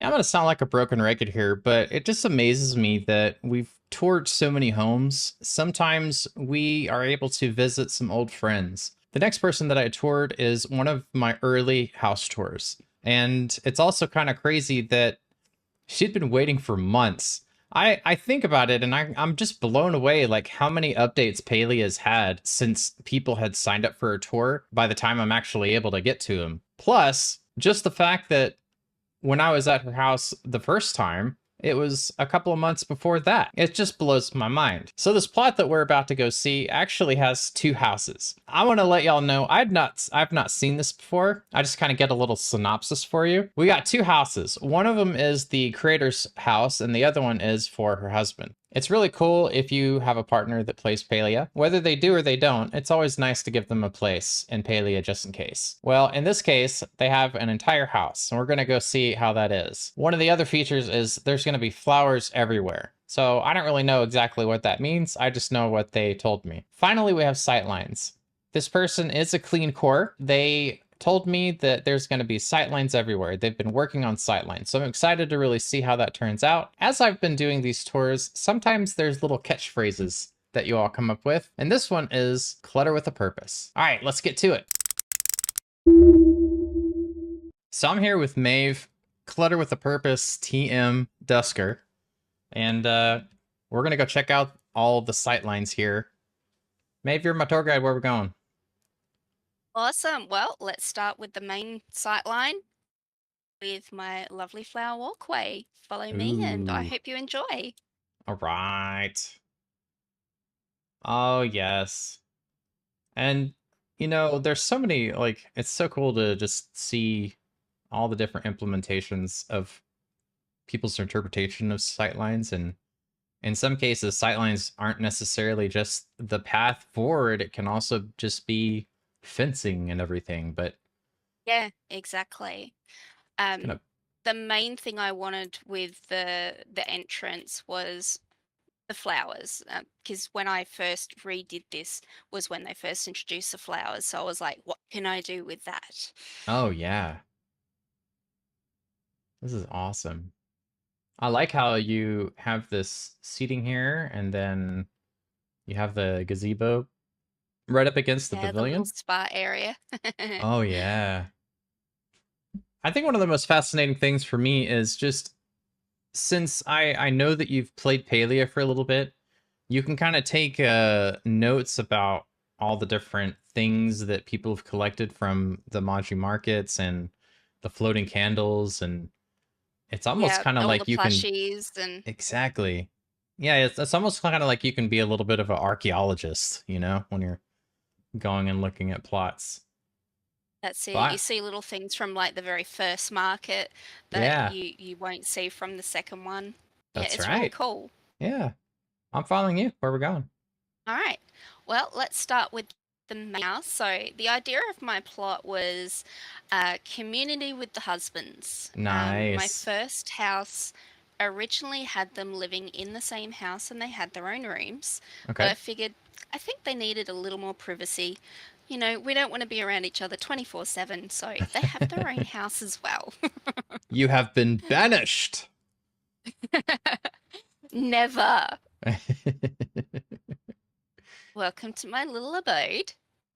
I'm gonna sound like a broken record here, but it just amazes me that we've toured so many homes. Sometimes we are able to visit some old friends. The next person that I toured is one of my early house tours. And it's also kind of crazy that she'd been waiting for months. I think about it and I'm just blown away like how many updates Palia has had since people had signed up for a tour by the time I'm actually able to get to them. Plus, just the fact that when I was at her house the first time, it was a couple of months before that. It just blows my mind. So this plot that we're about to go see actually has two houses. I want to let y'all know I've not seen this before. I just kind of get a little synopsis for you. We got two houses. One of them is the creator's house and the other one is for her husband. It's really cool if you have a partner that plays Palia. Whether they do or they don't, it's always nice to give them a place in Palia just in case. Well, in this case, they have an entire house, and we're going to go see how that is. One of the other features is there's going to be flowers everywhere. So I don't really know exactly what that means. I just know what they told me. Finally, we have sightlines. This person is a clean core. They told me that there's going to be sightlines everywhere. They've been working on sightlines, so I'm excited to really see how that turns out. As I've been doing these tours, sometimes there's little catchphrases that you all come up with, and this one is clutter with a purpose. All right, let's get to it. So I'm here with Maeve, Clutter with a Purpose, TM Dusker, and we're gonna go check out all the sightlines here. Maeve, you're my tour guide. Where we're going? Awesome. Well, let's start with the main sightline with my lovely flower walkway. Follow me and I Ooh, hope you enjoy. all right. Oh, yes. And, you know, there's so many, like, it's so cool to just see all the different implementations of people's interpretation of sightlines. And in some cases, sightlines aren't necessarily just the path forward, it can also just be fencing and everything. But Yeah, exactly. kind Um, of, the main thing I wanted with the entrance was the flowers, because when I first redid this was when they first introduced the flowers. So I was like, what can I do with that? oh, yeah, this is awesome. I like how you have this seating here and then you have the gazebo right up against the Yeah, the little pavilion. spa area. Oh, yeah. I think one of the most fascinating things for me is just since I know that you've played Palia for a little bit, you can kind of take notes about all the different things that people have collected from the Maji markets and the floating candles, and it's almost Yeah, kind of all the like you can plushies and exactly. Yeah, it's almost kind of like you can be a little bit of an archaeologist, you know, when you're going and looking at plots. that's it. You But see little things from like the very first market that yeah, you won't see from the second one. Yeah, that's it's really right. cool. Yeah, I'm following you. Where we're going? All right. Well, let's start with the main house. So the idea of my plot was community with the husbands. My Nice. first house originally had them living in the same house and they had their own rooms, but Okay. I figured I think they needed a little more privacy. You know, we don't want to be around each other 24/7, so they have their own house as well. You have been banished. Never. Welcome to my little abode.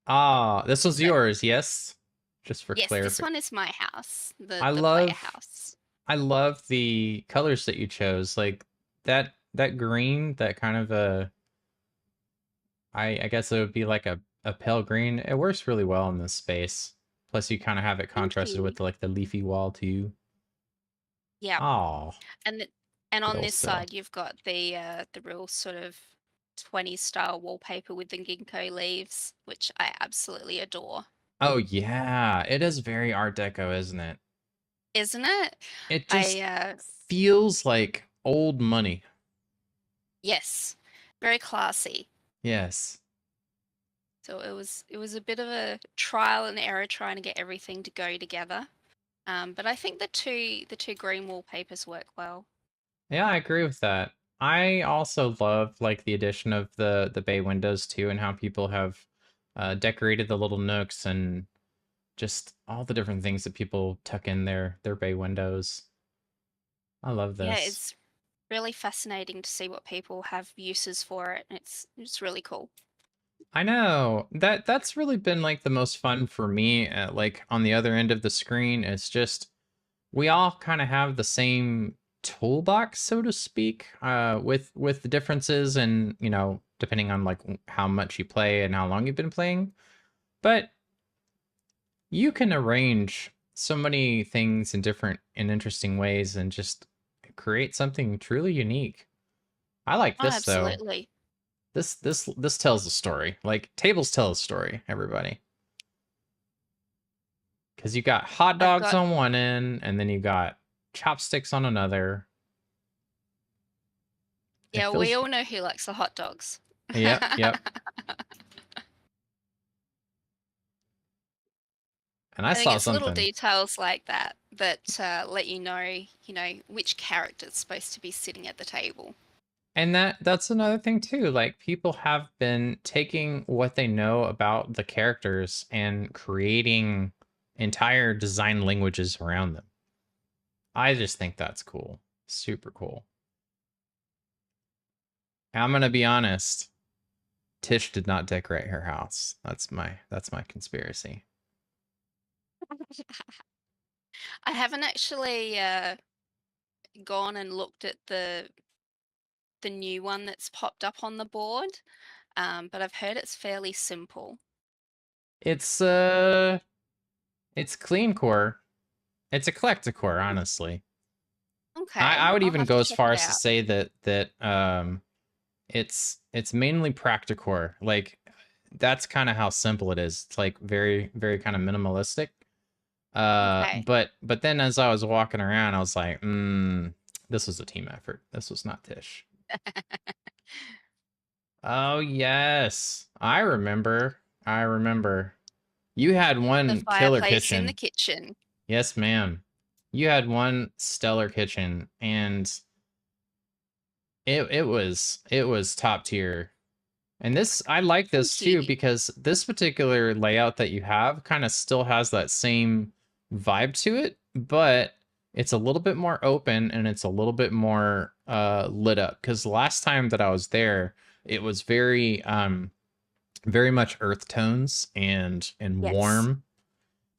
Ah, this was But yours, yes? Just for yes, this clarifying. one is my house, I the player love house. I love the colors that you chose. Like that green, that kind of I guess it would be like a pale green. It works really well in this space. Plus you kind of have it Thank contrasted you. with like the leafy wall too. Yeah, Oh, and and good on old this still. side you've got the real sort of 20s style wallpaper with the ginkgo leaves, which I absolutely adore. Oh yeah, it is very Art Deco, isn't it? Isn't it? It I just feels like old money. yes, very classy. Yes. So it was a bit of a trial and error trying to get everything to go together. But I think the two green wallpapers work well. Yeah, I agree with that. I also love like the addition of the bay windows too, and how people have decorated the little nooks and just all the different things that people tuck in their bay windows. I love Yeah, this. it's really fascinating to see what people have uses for it. It's really cool. I know that that's really been like the most fun for me. Like on the other end of the screen, it's just we all kind of have the same toolbox, so to speak, with the differences and depending on like how much you play and how long you've been playing. But you can arrange so many things in different and interesting ways and just create something truly unique. I like Oh, this though. absolutely. This tells a story. Like tables tell a story, everybody. Because you got hot I've dogs got on one end and then you got chopsticks on another. It Yeah, we feels. all know who likes the hot dogs. Yep, yep. And I I think saw it's little something. details like that that let you know, which character's supposed to be sitting at the table. And that's another thing too. Like people have been taking what they know about the characters and creating entire design languages around them. I just think that's cool. Super cool. I'm gonna be honest. Tish did not decorate her house. That's my conspiracy. I haven't actually gone and looked at the new one that's popped up on the board, but I've heard it's fairly simple. It's uh it's clean core. It's eclectic core, honestly. I Okay, would I'll even have go to as check far it as to out. say that it's mainly practicore. Like that's kind of how simple it is. It's like very very kind of minimalistic. Okay. But then as I was walking around, I was like, this was a team effort. This was not Tish. Oh yes, I remember. I remember. You had The one killer fireplace in the kitchen. kitchen. Yes, ma'am. You had one stellar kitchen, and it was top tier. And this I like this Thank too you. because this particular layout that you have kind of still has that same vibe to it, but it's a little bit more open and it's a little bit more lit up because last time that I was there, it was very much earth tones and Yes, warm.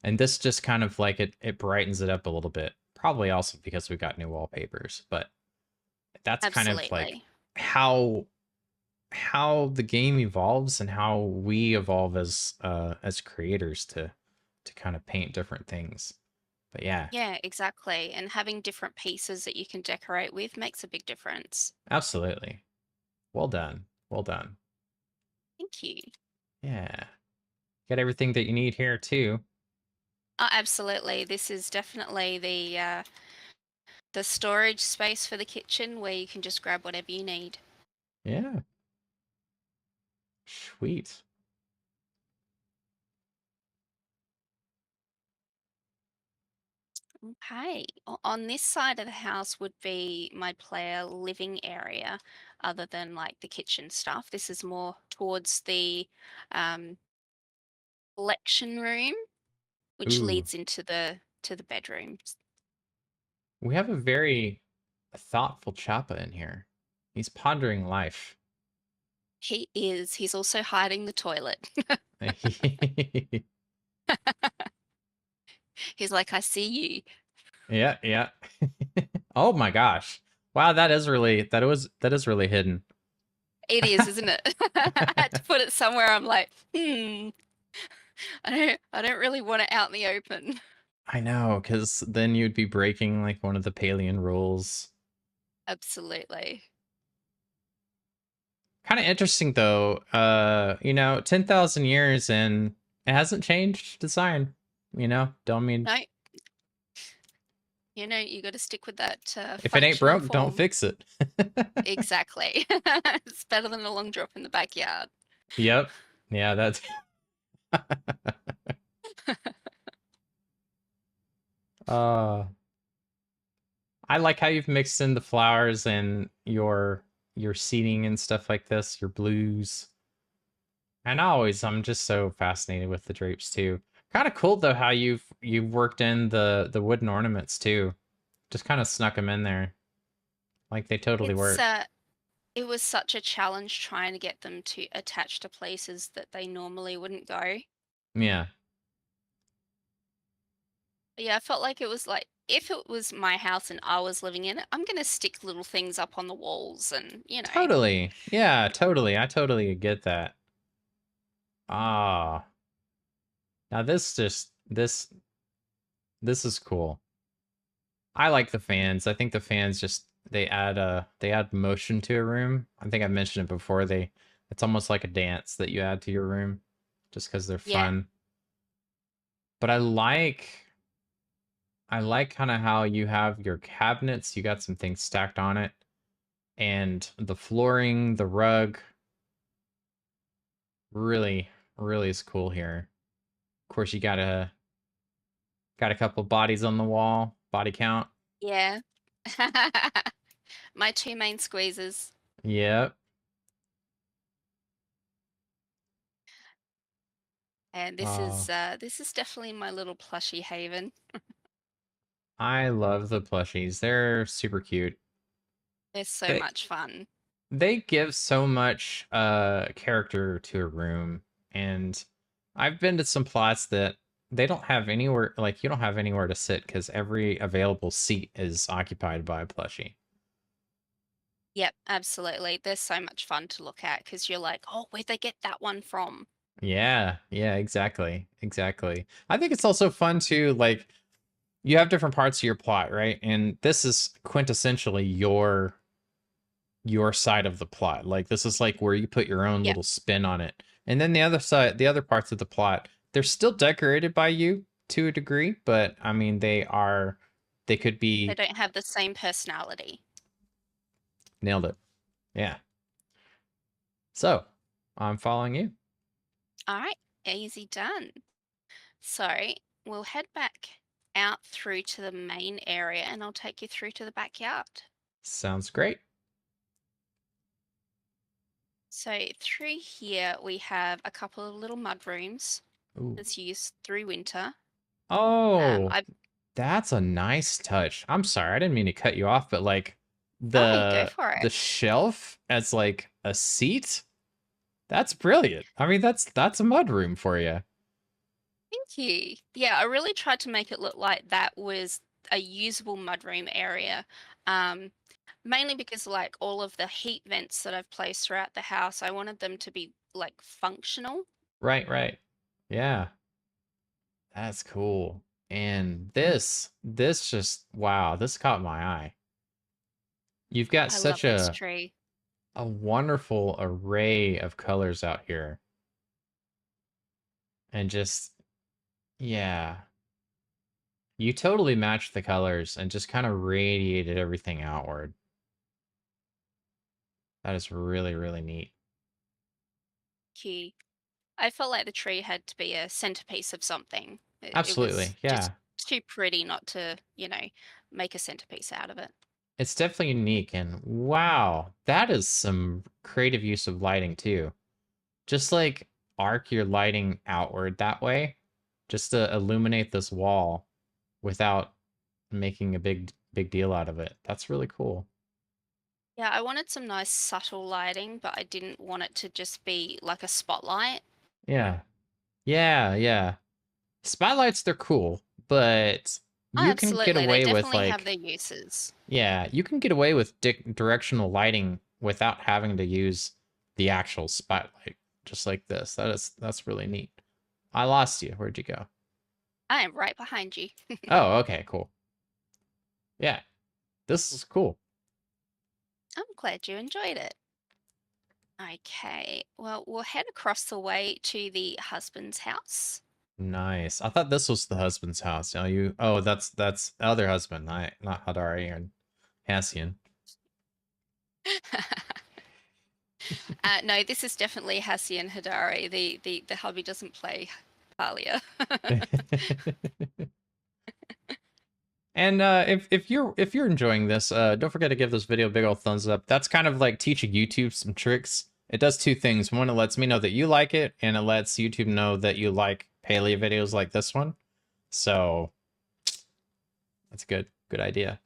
And this just kind of like it brightens it up a little bit. Probably also because we got new wallpapers, but that's kind of like absolutely. how how the game evolves and how we evolve as creators to kind of paint different things. But yeah, Yeah, exactly. And having different pieces that you can decorate with makes a big difference. absolutely. Well done. Well done. Thank you. Yeah. Got everything that you need here too. Oh, absolutely. This is definitely the storage space for the kitchen where you can just grab whatever you need. Yeah. Sweet. Okay. On this side of the house would be my player living area, other than like the kitchen stuff. This is more towards the um, collection room, which Ooh. leads into the bedrooms. We have a very thoughtful Choppa in here. He's pondering life. He is. He's also hiding the toilet. He's like, I see you. Yeah, yeah. Oh my gosh. Wow, that is really hidden. It is, isn't it? I had to put it somewhere. I'm like, I don't really want it out in the open. I know, because then you'd be breaking like one of the Palian rules. Absolutely. Kind of interesting though. 10,000 years and it hasn't changed design. Don't mean No, you got to stick with that if it ain't functional broke, don't form. fix it. Exactly. It's better than a long drop in the backyard. Yep. Yeah, that's uh I like how you've mixed in the flowers and your seating and stuff like this, your blues. And I'm just so fascinated with the drapes too. Kind of cool though how you've worked in the wooden ornaments too. Just kind of snuck them in there. Like they totally It's work. it was such a challenge trying to get them to attach to places that they normally wouldn't go. Yeah, But yeah, I felt like it was like if it was my house and I was living in it, I'm gonna stick little things up on the walls and, you know. totally. Yeah, totally. I totally get that. Ah, now this is cool. I like the fans. I think the fans just they add motion to a room. I think I mentioned it before. It's almost like a dance that you add to your room just because they're Yeah. fun. But I like kind of how you have your cabinets, you got some things stacked on it, and the flooring, the rug, really, really is cool here. Of course, you got a couple bodies on the wall, body count. Yeah. My two main squeezes. Yep. And Oh, this is definitely my little plushy haven. I love the plushies. They're super cute. They're so They much fun. they give so much character to a room, and I've been to some plots that they don't have anywhere, like you don't have anywhere to sit because every available seat is occupied by a plushie. Yep, absolutely. They're so much fun to look at because you're like, oh, where'd they get that one from? Yeah, yeah, exactly. Exactly. I think it's also fun to like you have different parts of your plot, right? And this is quintessentially your side of the plot. Like this is like where you put your own Yep, little spin on it. And then the other side, the other parts of the plot, they're still decorated by you to a degree, but I mean they could they be don't have the same personality. nailed it. Yeah. So, I'm following you. All right, easy done. So we'll head back out through to the main area and I'll take you through to the backyard. Sounds great. So through here we have a couple of little mud rooms Ooh. that's used through winter. Oh, I that's a nice touch. I'm sorry, I didn't mean to cut you off, but like Oh, you go for it. the shelf as like a seat, that's brilliant. I mean, that's a mud room for you. Thank you. Yeah, I really tried to make it look like that was a usable mudroom area. Um, Mainly because like all of the heat vents that I've placed throughout the house, I wanted them to be like functional. Right, right. Yeah, that's cool. And this just wow, this caught my eye. You've got I love such this tree. a wonderful array of colors out here. And just yeah, you totally matched the colors and just kind of radiated everything outward. That is really, really neat. Cute. I felt like the tree had to be a centerpiece of something. It was Absolutely. just Yeah. too pretty not to, you know, make a centerpiece out of it. It's definitely unique and wow, that is some creative use of lighting too. Just like arc your lighting outward that way, just to illuminate this wall without making a big deal out of it. That's really cool. Yeah, I wanted some nice subtle lighting, but I didn't want it to just be like a spotlight. Yeah. Yeah, yeah. Spotlights, they're cool, but Oh, you can get absolutely. They away with definitely have like their uses. yeah, you can get away with directional lighting without having to use the actual spotlight, just like this. That's really neat. I lost you. Where'd you go? I am right behind you. Oh, okay, cool. Yeah, this is cool. I'm glad you enjoyed it. Okay, well, we'll head across the way to the husband's house. Nice. I thought this was the husband's house. Oh, you. Oh, that's the other husband. Not Hadari and Hassian. No, this is definitely Hassie and Hidari. The hubby doesn't play Palia. And if you're enjoying this, don't forget to give this video a big old thumbs up. That's kind of like teaching YouTube some tricks. It does two things. One, it lets me know that you like it, and it lets YouTube know that you like paleo videos like this one. So that's good. Good idea.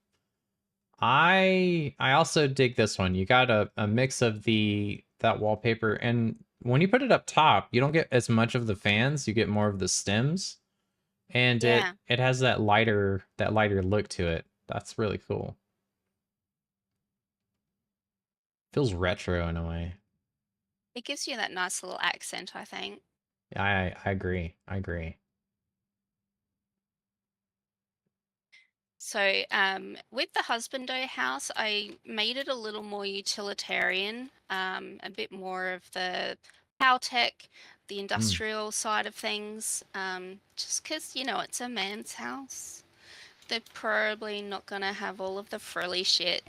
I also dig this one. You got a mix of the that wallpaper, and when you put it up top, you don't get as much of the fans, you get more of the stems, and it Yeah, it has that lighter look to it. That's really cool. Feels retro in a way. it gives you that nice little accent, I think. I agree. I agree. So, with the husbando house, I made it a little more utilitarian, a bit more of the power tech, the Mm. industrial side of things, just because, it's a man's house. They're probably not going to have all of the frilly shit.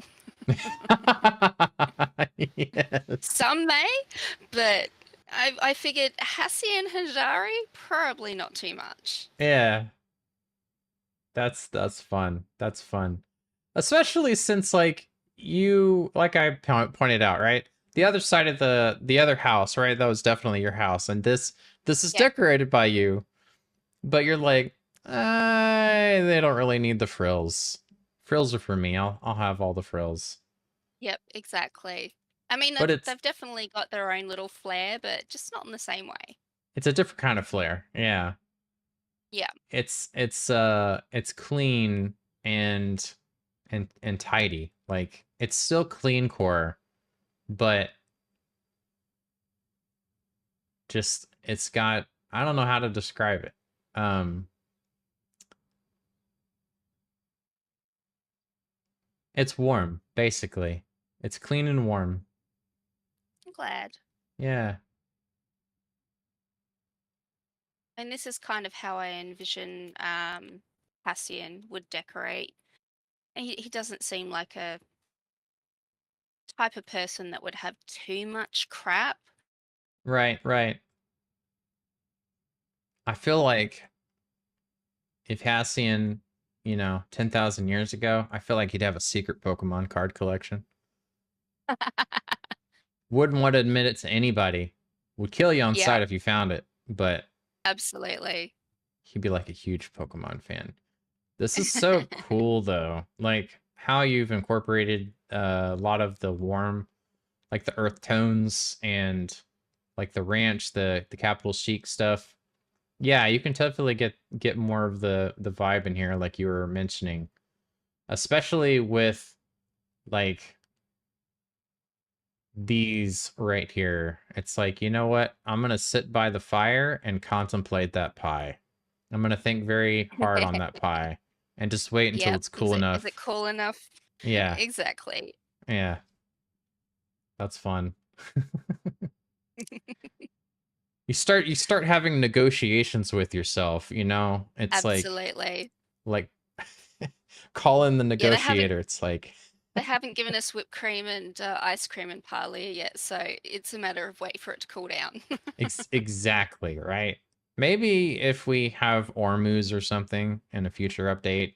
Yes. Some may, but I figured Hassie and Hajari, probably not too much. Yeah. That's fun. That's fun. Especially since like you like I pointed out, right? The other side of the other house, right? That was definitely your house, and this is Yeah, decorated by you, but you're like, they don't really need the frills. Frills are for me. I'll have all the frills. yep, exactly. I mean, But they've definitely got their own little flair, but just not in the same way. it's a different kind of flair. Yeah. Yeah, It's clean and and tidy. Like it's still clean core, but just it's got I don't know how to describe it. Um it's warm, basically. It's clean and warm. I'm glad. Yeah. And this is kind of how I envision Cassian would decorate. And he doesn't seem like a type of person that would have too much crap. Right, right. I feel like if Hassian, 10,000 years ago, I feel like he'd have a secret Pokemon card collection. Wouldn't want to admit it to anybody. Would kill you on Yeah, sight if you found it, but absolutely. he'd be like a huge Pokemon fan. This is so cool though. Like how you've incorporated a lot of the warm, like the earth tones and like the ranch, the capital chic stuff. Yeah, you can definitely get more of the vibe in here like you were mentioning. Especially with like these right here. It's like, you know what? I'm going to sit by the fire and contemplate that pie. I'm going to think very hard on that pie and just wait until Yep. it's Is cool it enough. cool enough? Yeah. Exactly. Yeah. That's fun. You start having negotiations with yourself, you know? It's Absolutely. like call in the Yeah, they haven't negotiator. It's like they haven't given us whipped cream and ice cream and Palia yet, so it's a matter of wait for it to cool down. exactly, right? Maybe if we have Ormuz or something in a future update,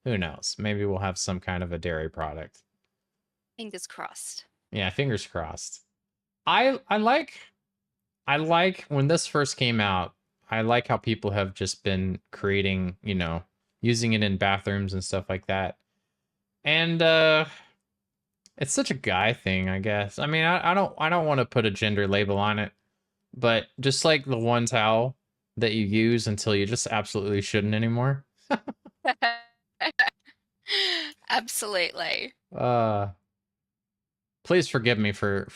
who knows? Maybe we'll have some kind of a dairy product. Fingers crossed. Yeah, fingers crossed. I like when this first came out, I like how people have just been creating, using it in bathrooms and stuff like that. And it's such a guy thing, I guess. I mean, I don't want to put a gender label on it, but just like the one towel that you use until you just absolutely shouldn't anymore. Absolutely. Uh Please forgive me for,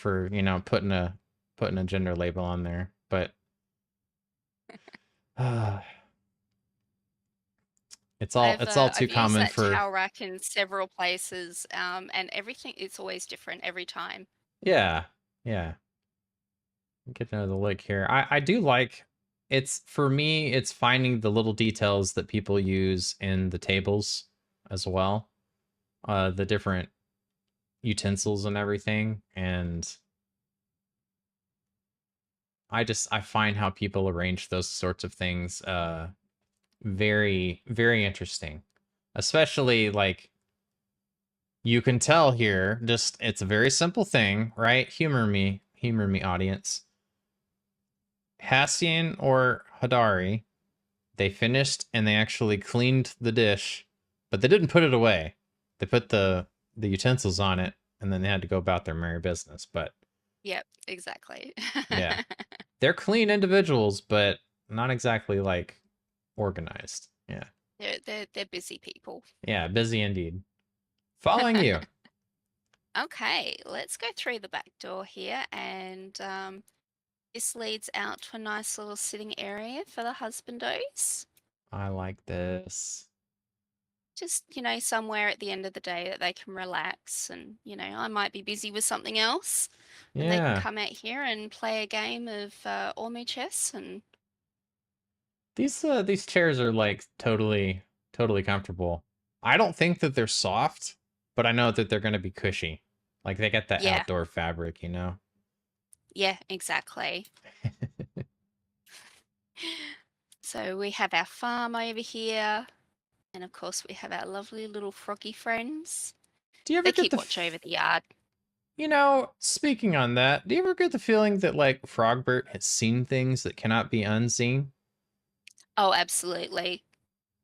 putting a gender label on there, but uh it's all too I've used common that for towel rack in several places, and everything it's always different every time. yeah. Yeah. Get another look here. I do like it's for me, it's finding the little details that people use in the tables as well. The different utensils and everything. And I find how people arrange those sorts of things very, very interesting. Especially like you can tell here, just it's a very simple thing, right? Humor me, audience. Hassian or Hadari, they finished and they actually cleaned the dish, but they didn't put it away. They put the utensils on it, and then they had to go about their merry business. But Yep, exactly. yeah, they're clean individuals, but not exactly like organized. Yeah. They're busy people. Yeah, busy indeed. Following you. Okay, let's go through the back door here, and this leads out to a nice little sitting area for the husbandos. I like this. Just, somewhere at the end of the day that they can relax, and, I might be busy with something else, and they can Yeah. come out here and play a game of Ormu chess. And These chairs are like totally comfortable. I don't think that they're soft, but I know that they're gonna be cushy. Like they get that yeah, outdoor fabric, you know? yeah, exactly. So we have our farm over here, and of course we have our lovely little froggy friends. Do you ever They get keep the watch over the yard. speaking on that, do you ever get the feeling that like Frogbert has seen things that cannot be unseen? Oh, absolutely.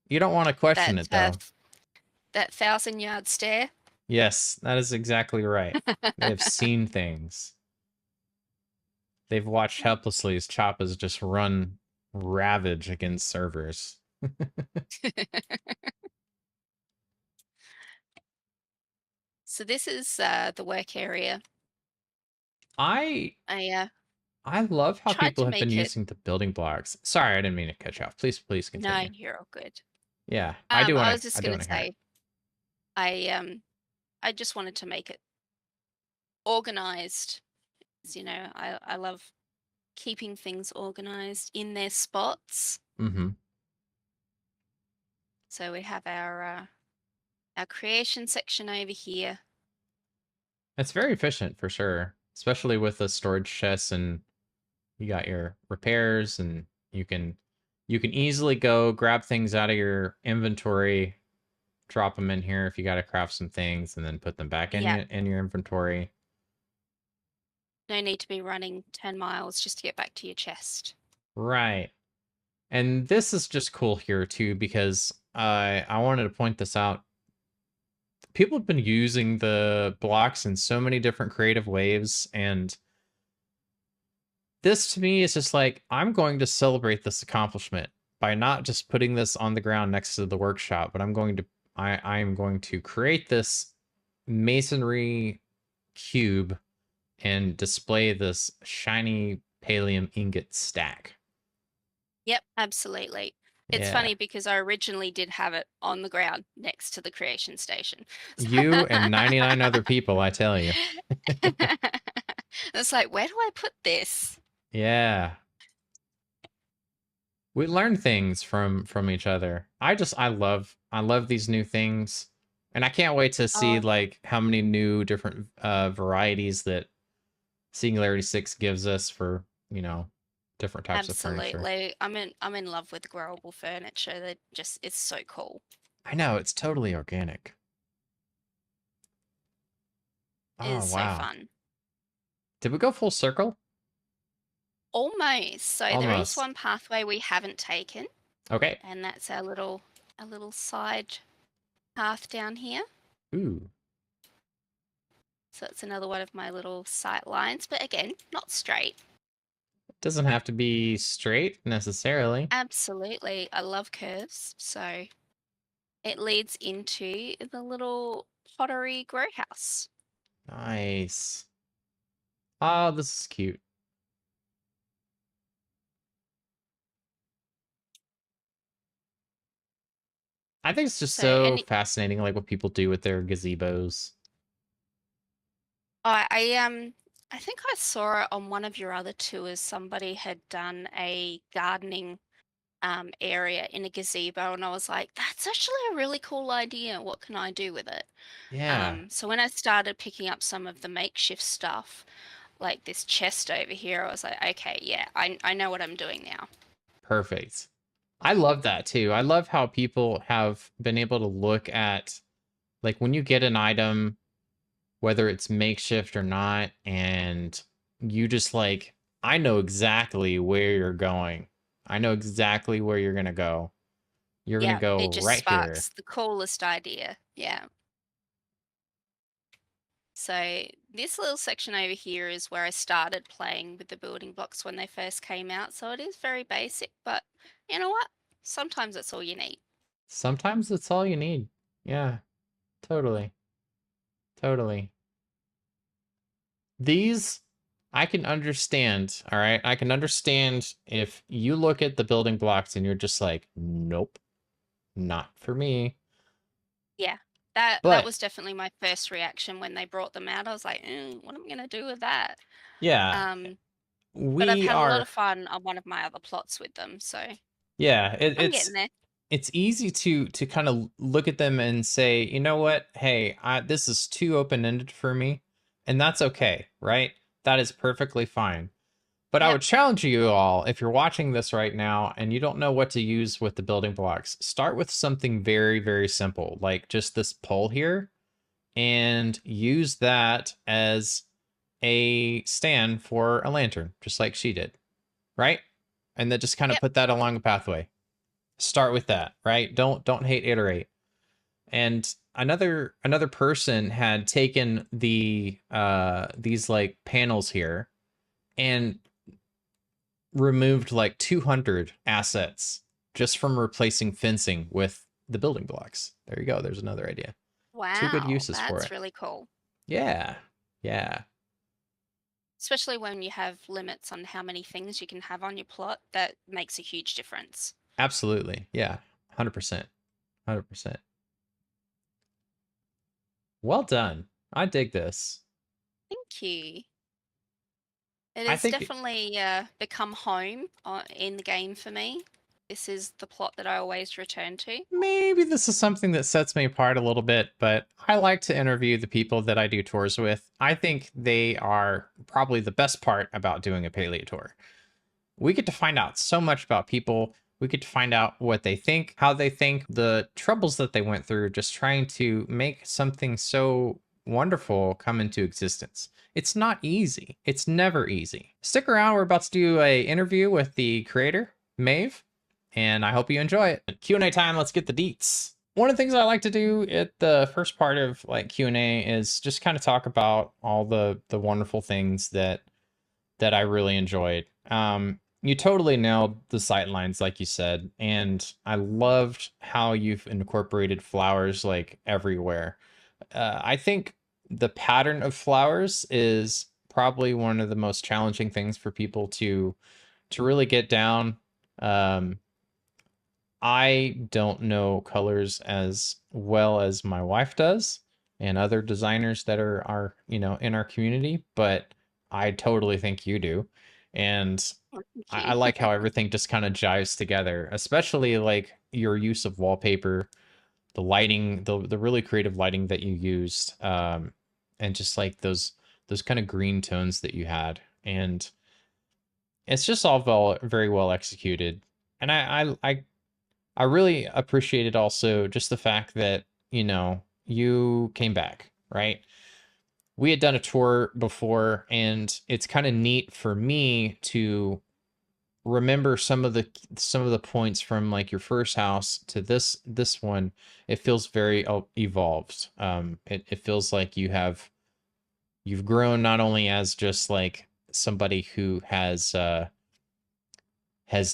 You don't want to question That it though. that 1,000-yard stare. Yes, that is exactly right. They have seen things. They've watched helplessly as Choppas just run ravage against servers. So this is the work area. I I I love how tried people to have been make it. using the building blocks. Sorry, I didn't mean to cut you off. Please No, continue. you're all good. Yeah, I was just I do gonna want to hear it. say, I um I just wanted to make it organized. 'Cause, I love keeping things organized in their spots. Mm-hmm. So we have our creation section over here. It's very efficient for sure, especially with the storage chests and you got your repairs and you can easily go grab things out of your inventory, drop them in here if you got to craft some things, and then put them back Yeah, in your inventory. no need to be running 10 miles just to get back to your chest. Right. And this is just cool here too because I wanted to point this out. People have been using the blocks in so many different creative ways, and this to me is just like I'm going to celebrate this accomplishment by not just putting this on the ground next to the workshop, but I am going to create this masonry cube and display this shiny pallium ingot stack. Yep, absolutely. It's Yeah. funny because I originally did have it on the ground next to the creation station. You and 99 other people, I tell you. It's like, where do I put this? Yeah. We learn things from each other. I love these new things. And I can't wait to see Oh, like how many new different varieties that Singularity 6 gives us for, different types of furniture. absolutely. I'm in love with growable furniture. It's so cool. I know, it's totally organic. It Oh, is so wow. fun. Did we go full circle? Almost. So there is Almost. one pathway we haven't taken, Okay. and that's our little side path down here. Ooh. So it's another one of my little sight lines, but again, not straight. It doesn't have to be straight necessarily. Absolutely. I love curves. So it leads into the little pottery grow house. Nice. Oh, this is cute. I think it's just So, so and fascinating, like what people do with their gazebos. I think I saw it on one of your other tours. Somebody had done a gardening area in a gazebo, and I was like, that's actually a really cool idea. What can I do with it? Yeah, So when I started picking up some of the makeshift stuff, like this chest over here, I was like, okay, yeah, I know what I'm doing now. perfect. I love that too. I love how people have been able to look at, like, when you get an item, whether it's makeshift or not, and you just like, I know exactly where you're going. I know exactly where you're gonna go. You're gonna Yeah, go it just right here. sparks the coolest idea. Yeah. So this little section over here is where I started playing with the building blocks when they first came out. So it is very basic, but you know what? Sometimes that's all you need. Sometimes that's all you need. Yeah, totally. Totally. These I can understand, all right? I can understand if you look at the building blocks and you're just like, nope, not for me. Yeah. That But was definitely my first reaction when they brought them out. I was like, what am I gonna do with that? yeah, Um, but I've we had a lot are of fun on one of my other plots with them, so yeah, I'm getting there. it's easy to kind of look at them and say, you know what? Hey, this is too open-ended for me, and that's okay, right? That is perfectly fine. But I Yep. would challenge you all, if you're watching this right now and you don't know what to use with the building blocks, start with something very, very simple, like just this pole here, and use that as a stand for a lantern, just like she did, right? And then just kind of Yep. put that along a pathway. Start with that, right? Don't hate, iterate. And another person had taken these like panels here and removed like 200 assets just from replacing fencing with the building blocks. There you go. There's another idea. Two good Wow, uses for that's it. really cool. Yeah. Yeah. Especially when you have limits on how many things you can have on your plot, that makes a huge difference. Absolutely. Yeah. 100%. 100%. Well done. I dig this. Thank you. It I has think definitely become home in the game for me. This is the plot that I always return to. maybe this is something that sets me apart a little bit, but I like to interview the people that I do tours with. I think they are probably the best part about doing a paleo tour. We get to find out so much about people. We get to find out what they think, how they think, the troubles that they went through just trying to make something so wonderful come into existence. It's not easy. It's never easy. Stick around. We're about to do a interview with the creator, Maeve, and I hope you enjoy it. Q&A time. Let's get the deets. One of the things I like to do at the first part of like Q&A is just kind of talk about all the wonderful things that I really enjoyed. You totally nailed the sight lines, like you said, and I loved how you've incorporated flowers like everywhere. I think the pattern of flowers is probably one of the most challenging things for people to really get down. Um, I don't know colors as well as my wife does and other designers that are in our community, but I totally think you do. And Oh, thank I you. like how everything just kind of jives together, especially like your use of wallpaper, the lighting, the really creative lighting that you used, and just like those kind of green tones that you had. And it's just all very well executed. And I really appreciated also just the fact that, you came back, right? We had done a tour before, and it's kind of neat for me to remember some of the points from like your first house to this one. It feels very evolved. It feels like you've grown not only as just like somebody who has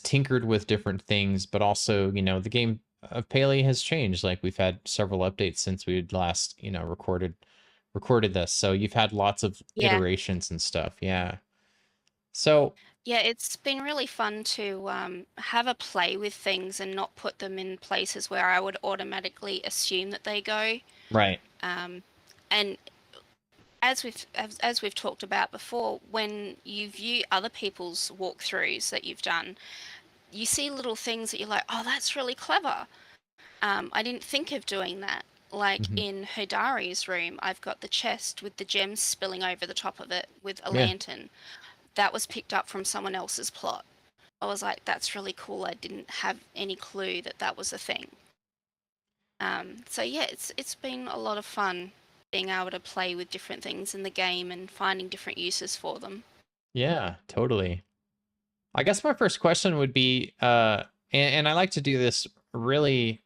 tinkered with different things, but also, the game of Paley has changed. Like we've had several updates since we had last, recorded this. So you've had lots of Yeah. iterations and stuff. Yeah. So, Yeah, it's been really fun to have a play with things and not put them in places where I would automatically assume that they go. right. Um, and as we've talked about before, when you view other people's walkthroughs that you've done, you see little things that you're like, oh, that's really clever. I didn't think of doing that. Like Hmm. in Hodari's room, I've got the chest with the gems spilling over the top of it with a Yeah. lantern. That was picked up from someone else's plot. I was like, that's really cool. I didn't have any clue that that was a thing. So yeah, it's been a lot of fun being able to play with different things in the game and finding different uses for them. Yeah, totally. I guess my first question would be, and I like to do this really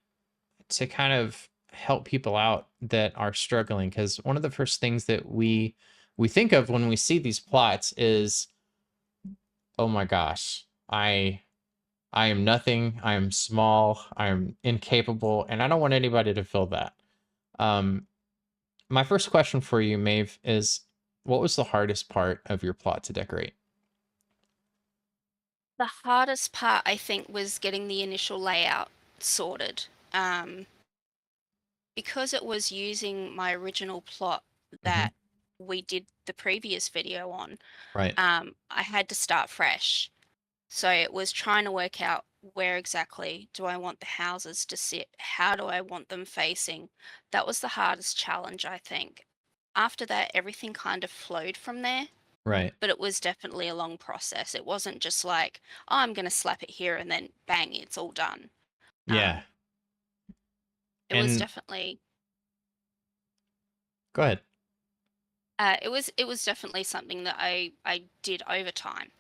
to kind of help people out that are struggling, because one of the first things that we think of when we see these plots is, oh my gosh, I am nothing, I am small, I am incapable, and I don't want anybody to feel that. Um, my first question for you, Maeve, is what was the hardest part of your plot to decorate? The hardest part, I think, was getting the initial layout sorted. Because it was using my original plot Hmm. that we did the previous video on, Right, I had to start fresh. So it was trying to work out where exactly do I want the houses to sit? How do I want them facing? That was the hardest challenge, I think. After that, everything kind of flowed from there, right. but it was definitely a long process. It wasn't just like, oh, I'm going to slap it here and then bang, it's all done. Yeah. Um, it was And definitely go ahead. it was definitely something that I did over time.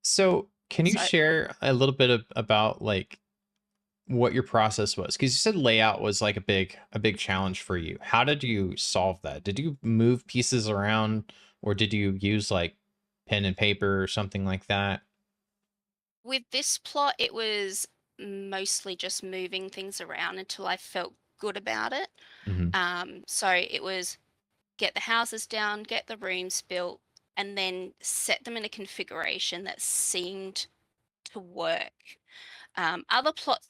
So, can you So share a little bit about like what your process was? Because you said layout was like a big challenge for you. How did you solve that? Did you move pieces around, or did you use like pen and paper or something like that? with this plot, it was mostly just moving things around until I felt good about it. Hmm. So it was get the houses down, get the rooms built, and then set them in a configuration that seemed to work. Other plots,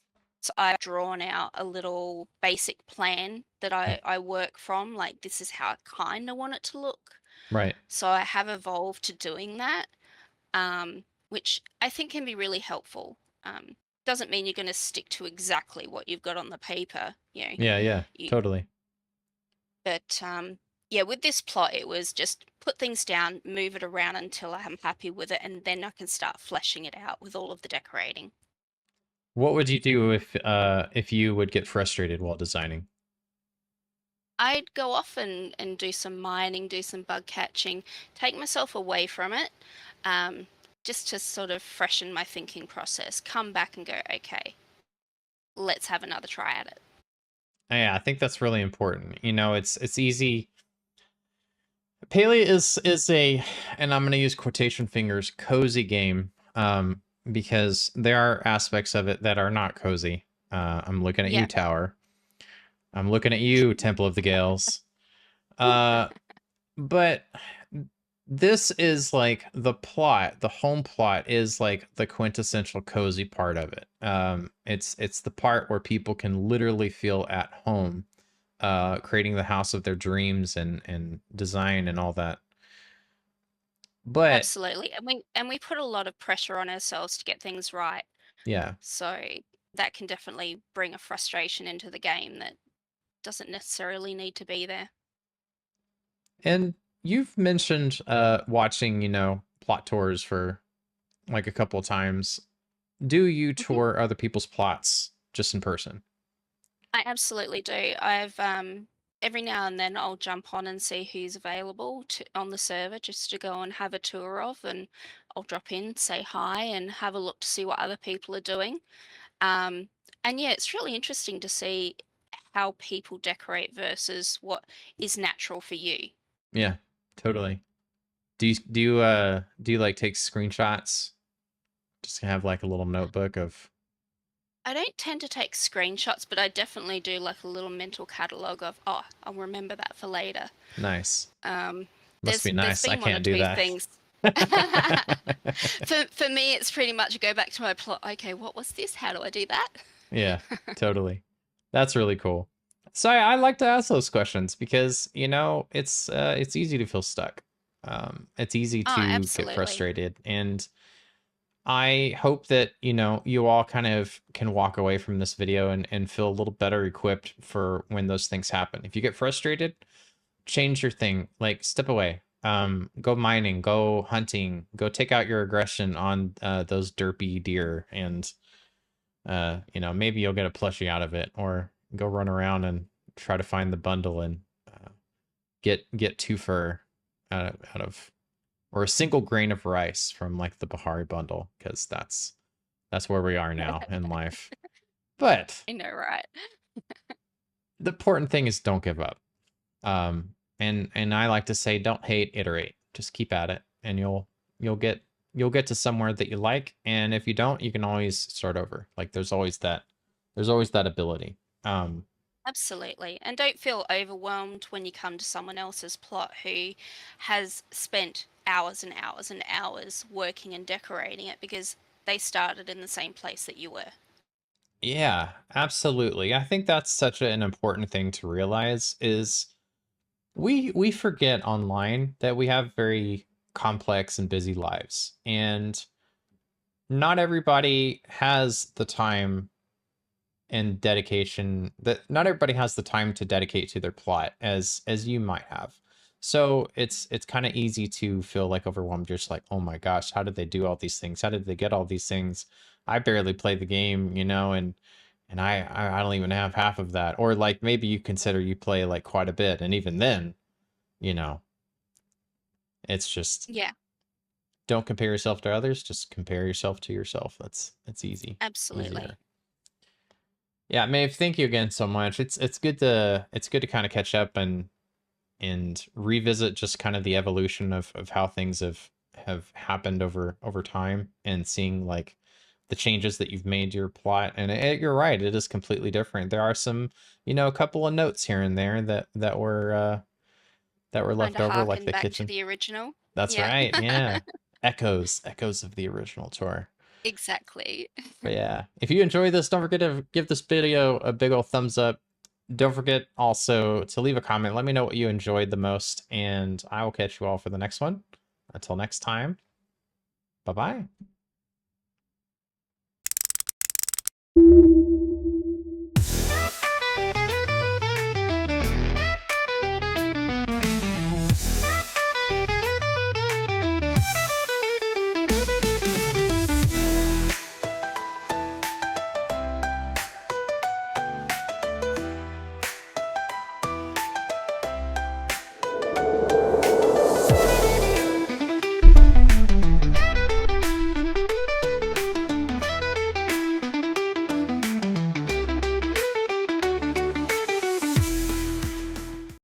I've drawn out a little basic plan that I work from, like this is how I kind of want it to look. Right. So I have evolved to doing that, which I think can be really helpful. Doesn't mean you're going to stick to exactly what you've got on the paper, Yeah, yeah, you, totally. but yeah, with this plot, it was just put things down, move it around until I'm happy with it, and then I can start fleshing it out with all of the decorating. What would you do if you would get frustrated while designing? I'd go off and do some mining, do some bug catching, take myself away from it, um, just to sort of freshen my thinking process. Come back and go, okay, let's have another try at it. Yeah, I think that's really important. It's easy. Palia is a, and I'm going to use quotation fingers, cozy game, because there are aspects of it that are not cozy. I'm looking at you, Yeah, Tower. I'm looking at you, Temple of the Gales. Uh, but this is like the plot. The home plot is like the quintessential cozy part of it. It's the part where people can literally feel at home, creating the house of their dreams and design and all that. But absolutely. And we put a lot of pressure on ourselves to get things right. yeah, So that can definitely bring a frustration into the game that doesn't necessarily need to be there. and you've mentioned watching, plot tours for like a couple of times. Do you Mhm. tour other people's plots just in person? I absolutely do. I've every now and then I'll jump on and see who's available on the server just to go and have a tour of, and I'll drop in, say hi, and have a look to see what other people are doing. Um, and yeah, it's really interesting to see how people decorate versus what is natural for you. Yeah, totally. Do you like take screenshots? Just have like a little notebook of I don't tend to take screenshots, but I definitely do like a little mental catalog of, oh, I'll remember that for later. nice. Um, Must there's be there's nice. I been one or can't do two that. things. For me, it's pretty much go back to my plot. Okay, what was this? How do I do that? Yeah, totally. That's really cool. So I like to ask those questions because, it's easy to feel stuck. It's easy Oh, to get absolutely. frustrated, and I hope that, you all kind of can walk away from this video and feel a little better equipped for when those things happen. If you get frustrated, change your thing. Like step away. Go mining, go hunting, go take out your aggression on those derpy deer, and maybe you'll get a plushie out of it, or go run around and try to find the bundle and get two fur out of, or a single grain of rice from like the Bahari bundle, because that's where we are now in life. But I know, right? The important thing is don't give up. And I like to say, don't hate, iterate. Just keep at it, and you'll get you'll get to somewhere that you like. And if you don't, you can always start over. Like there's always that ability. Um, Absolutely. And don't feel overwhelmed when you come to someone else's plot who has spent hours and hours and hours working and decorating it because they started in the same place that you were. yeah, absolutely. I think that's such an important thing to realize is we forget online that we have very complex and busy lives, and not everybody has the time and dedication that not everybody has the time to dedicate to their plot as you might have. So it's kind of easy to feel like overwhelmed, just like, oh my gosh, how did they do all these things? How did they get all these things? I barely play the game, and I don't even have half of that. Or like maybe you consider you play like quite a bit, and even then, you know, it's just Yeah, don't compare yourself to others, just compare yourself to yourself. That's absolutely. easier. Yeah, Maeve, thank you again so much. It's good to kind of catch up and revisit just kind of the evolution of how things have happened over time, and seeing like the changes that you've made to your plot. And you're right, it is completely different. There are some, a couple of notes here and there that were Kind left of over, like harken the back to kitchen. the original. That's Yeah, right. Yeah. Echoes of the original tour. exactly. But yeah, if you enjoyed this, don't forget to give this video a big old thumbs up. Don't forget also to leave a comment. Let me know what you enjoyed the most, and I will catch you all for the next one. Until next time, bye bye.